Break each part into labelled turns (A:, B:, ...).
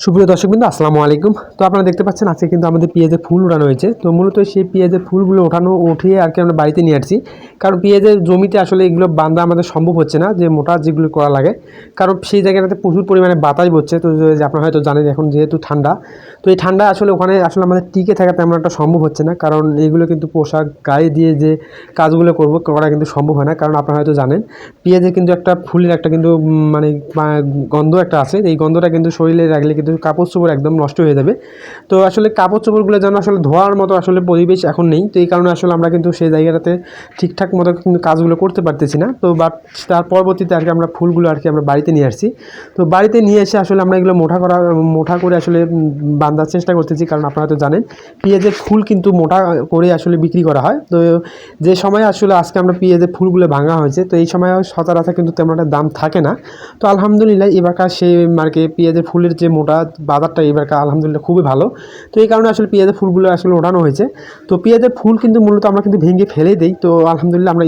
A: সুপ্রিয় দর্শকবৃন্দ আসসালামু আলাইকুম। তো আপনারা দেখতে পাচ্ছেন আজকে কিন্তু আমাদের পেঁয়াজের ফুল ওঠানো হয়েছে। তো মূলত সেই পেঁয়াজের ফুলগুলো উঠিয়ে আর কি আমরা বাড়িতে নিয়ে আসছি। কারণ পেঁয়াজের জমিতে আসলে এগুলো বাঁধা আমাদের সম্ভব হচ্ছে না, যে মোটা যেগুলো করা লাগে, কারণ সেই জায়গাটাতে প্রচুর পরিমাণে বাতাস বচ্ছে। তো যে আপনারা হয়তো জানেন এখন যেহেতু ঠান্ডা, তো এই ঠান্ডা আসলে ওখানে আসলে আমাদের টিকে থাকা তেমন একটা সম্ভব হচ্ছে না, কারণ এগুলো কিন্তু পোশাক গায়ে দিয়ে যে কাজগুলো করা কিন্তু সম্ভব হয় না। কারণ আপনারা হয়তো জানেন পেঁয়াজের কিন্তু একটা ফুলের একটা কিন্তু মানে গন্ধ একটা আছে, এই গন্ধটা কিন্তু শরীরে রাখলে কিন্তু কাপড় চোপড় একদম নষ্ট হয়ে যাবে। তো আসলে কাপড় চোপড়গুলো যেন আসলে ধোয়ার মতো আসলে পরিবেশ এখন নেই, তো এই কারণে আসলে আমরা কিন্তু সেই জায়গাটাতে ঠিকঠাক মতো কিন্তু কাজগুলো করতে পারতেছি না। তো বাট তার পরবর্তীতে আর কি আমরা ফুলগুলো আর কি আমরা বাড়িতে নিয়ে আসছি। তো বাড়িতে নিয়ে এসে আসলে আমরা এগুলো মোটা করে আসলে বাঁধার চেষ্টা করতেছি, কারণ আপনারা তো জানেন পেঁয়াজের ফুল কিন্তু মোটা করে আসলে বিক্রি করা হয়। তো যে সময় আসলে আজকে আমরা পেঁয়াজের ফুলগুলো ভাঙা হয়েছে, তো এই সময় সচরাচর কিন্তু তেমন একটা দাম থাকে না। তো আলহামদুলিল্লাহ এবারকার সেই মার্কে পেঁয়াজের ফুলের যে মোটা বাজারটা এবারকার আলহামদুলিল্লাহ খুবই ভালো। তো এই কারণে আসলে পেঁয়াজের ফুলগুলো আসলে ওঠানো হয়েছে। তো পেঁয়াজের ফুল কিন্তু মূলত আমরা কিন্তু ভেঙে ফেলে দিই। তো আলহামদুলিল্লাহ আমরা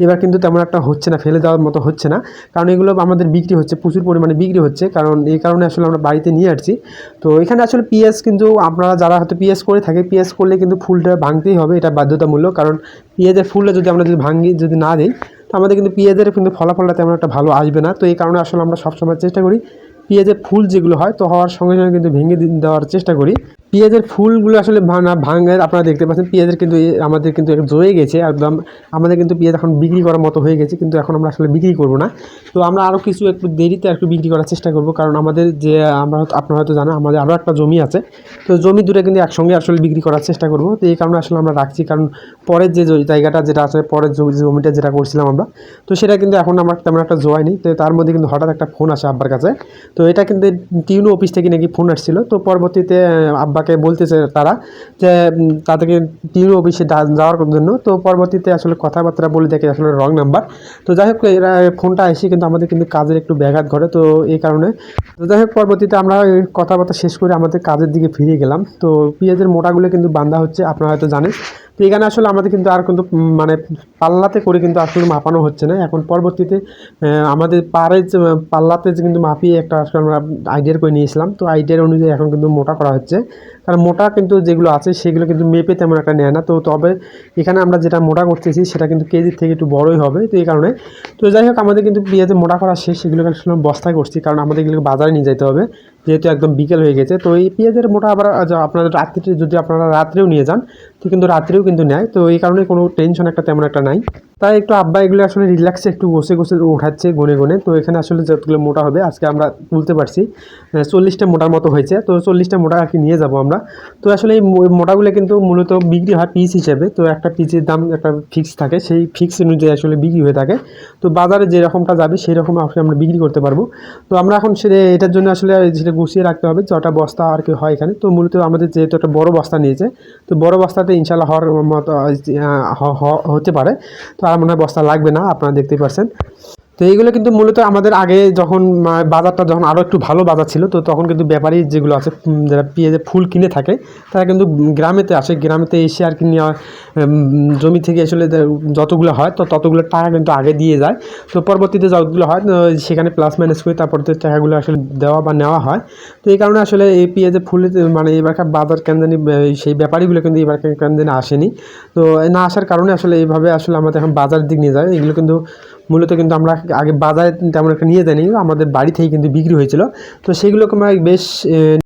A: এবার কিন্তু তেমন একটা হচ্ছে না, ফেলে দেওয়ার মতো হচ্ছে না, কারণ এগুলো আমাদের বিক্রি হচ্ছে, প্রচুর পরিমাণে বিক্রি হচ্ছে, কারণ এই কারণে আসলে আমরা বাড়িতে নিয়ে আসছি। তো এখানে আসলে পেঁয়াজ কিন্তু আপনারা যারা হয়তো পেঁয়াজ করে থাকে, পেঁয়াজ করলে কিন্তু ফুলটা ভাঙতেই হবে, এটা বাধ্যতামূলক। কারণ পেঁয়াজের ফুলটা যদি আমরা যদি না দিই, তো আমাদের কিন্তু পেঁয়াজের কিন্তু ফলাফলটা তেমন একটা ভালো আসবে না। তো এই কারণে আসলে আমরা সবসময় চেষ্টা করি পেঁয়াজের ফুল যেগুলো হয় তো হওয়ার সঙ্গে সঙ্গে কিন্তু ভেঙে দেওয়ার চেষ্টা করি। পেঁয়াজের ফুলগুলো আসলে ভাঙে আপনারা দেখতে পাচ্ছেন পেঁয়াজের কিন্তু আমাদের কিন্তু জয়ে গেছে একদম। আমাদের কিন্তু পেঁয়াজ এখন বিক্রি করার মতো হয়ে গেছে, কিন্তু এখন আমরা আসলে বিক্রি করব না। তো আমরা আরও কিছু একটু দেরিতে একটু বিক্রি করার চেষ্টা করব, কারণ আমাদের যে আপনারা হয়তো জানেন আমাদের আরও একটা জমি আছে। তো জমি দুটো কিন্তু একসঙ্গে আসলে বিক্রি করার চেষ্টা করব। তো এই কারণে আসলে আমরা রাখছি, কারণ পরের যে জায়গাটা যেটা আছে, পরের জমিটা যেটা করছিলাম আমরা, তো সেটা কিন্তু এখন আমার তেমন একটা জোয়ায়নি। তো তার মধ্যে কিন্তু হঠাৎ একটা ফোন আসে আব্বার কাছে। তো এটা কিন্তু টিউনো অফিস থেকে নাকি ফোন আসছিল। তো পরবর্তীতে আব্বাকে বলতেছে তারা যে তাদেরকে টিউনো অফিসে যাওয়ার জন্য। তো পরবর্তীতে আসলে কথাবার্তা বলে দেখে আসলে রং নাম্বার। তো যাই হোক এরা ফোনটা এসে কিন্তু আমাদের কিন্তু কাজের একটু ব্যাঘাত ঘটে। তো এই কারণে তো যাই হোক পরবর্তীতে আমরা কথাবার্তা শেষ করে আমাদের কাজের দিকে ফিরে গেলাম। তো পেঁয়াজের মোটাগুলো কিন্তু বাঁধা হচ্ছে, আপনারা হয়তো জানেন। তো এখানে আসলে আমাদের কিন্তু আর কিন্তু মানে পাল্লাতে করে কিন্তু আসলে মাপানো হচ্ছে না। এখন পরবর্তীতে আমাদের পাল্লাতে যে কিন্তু মাপিয়ে একটা আসলে আমরা আইডিয়ার করে নিয়েছিলাম। তো আইডিয়ার অনুযায়ী এখন কিন্তু মোটা করা হচ্ছে, কারণ মোটা কিন্তু যেগুলো আছে সেগুলো কিন্তু মেপে তেমন একটা নেয় না। তো তবে এখানে আমরা যেটা মোটা করতেছি সেটা কিন্তু কেজির থেকে একটু বড়ই হবে। তো এই কারণে তো যাই হোক আমাদের কিন্তু পেঁয়াজে মোটা করা শেষ, সেগুলোকে আসলে বস্তায় করছি, কারণ আমাদের এগুলোকে বাজারে নিয়ে যেতে হবে, যেহেতু একদম বিকেল হয়ে গেছে। তো এই পেঁয়াজের মোটা আবার আপনাদের রাত্রিতে যদি আপনারা রাত্রেও নিয়ে যান, তো কিন্তু রাত্রেও কিন্তু নেয়। তো এই কারণে কোনো টেনশন একটা তেমন একটা নাই। তাই একটু আব্বা এগুলো আসলে রিল্যাক্সে একটু বসে উঠাচ্ছে গনে গনে। তো এখানে আসলে যতগুলো মোটা হবে আজকে আমরা তুলতে পারছি 40টা মোটার মতো হয়েছে। তো 40টা মোটা আর কি নিয়ে যাব আমরা। তো আসলে এই মোটাগুলো কিন্তু মূলত বিক্রি হয় পিস হিসেবে। তো একটা পিসের দাম একটা ফিক্স থাকে, সেই ফিক্স অনুযায়ী আসলে বিক্রি হয়ে থাকে। তো বাজারে যেরকমটা যাবে সেই রকম আসলে আমরা বিক্রি করতে পারবো। তো আমরা এখন এটার জন্য আসলে যেটা গুছিয়ে রাখতে হবে, যটা বস্তা আর কি হয় এখানে। তো মূলত আমাদের যেহেতু একটা বড় বস্তা নিয়েছে, তো বড় বস্তাতে ইনশাল্লাহ হওয়ার মতো হতে পারে। তো আর মনে হয় বস্তা লাগবে না, আপনারা দেখতেই পাচ্ছেন। তো এইগুলো কিন্তু মূলত আমাদের আগে যখন বাজারটা যখন আরও একটু ভালো বাজার ছিল, তো তখন কিন্তু ব্যাপারী যেগুলো আছে যারা পেঁয়াজের ফুল কিনে থাকে, তারা কিন্তু গ্রামেতে আসে, গ্রামেতে এসে আর কি নেওয়া জমি থেকে আসলে যতগুলো হয় তো ততগুলো টাকা কিন্তু আগে দিয়ে যায়। তো পরবর্তীতে যতগুলো হয় সেখানে প্লাস মাইনাস করে তারপর টাকাগুলো আসলে দেওয়া বা নেওয়া হয়। তো এই কারণে আসলে এই পেঁয়াজের ফুলের মানে এবারকার বাজার কেন্দ্রে সেই ব্যাপারীগুলো কিন্তু এবারকার কেন্দ্রে আসেনি। তো না আসার কারণে আসলে এইভাবে আসলে আমাদের এখন বাজারের দিক নিয়ে যায়। এগুলো কিন্তু মূলত কিন্তু আমরা আগে বাজারে তেমন একটা নিয়ে যাইনি, আমাদের বাড়ি থেকেই কিন্তু বিক্রি হয়েছিল। তো সেগুলোকে আমরা বেশ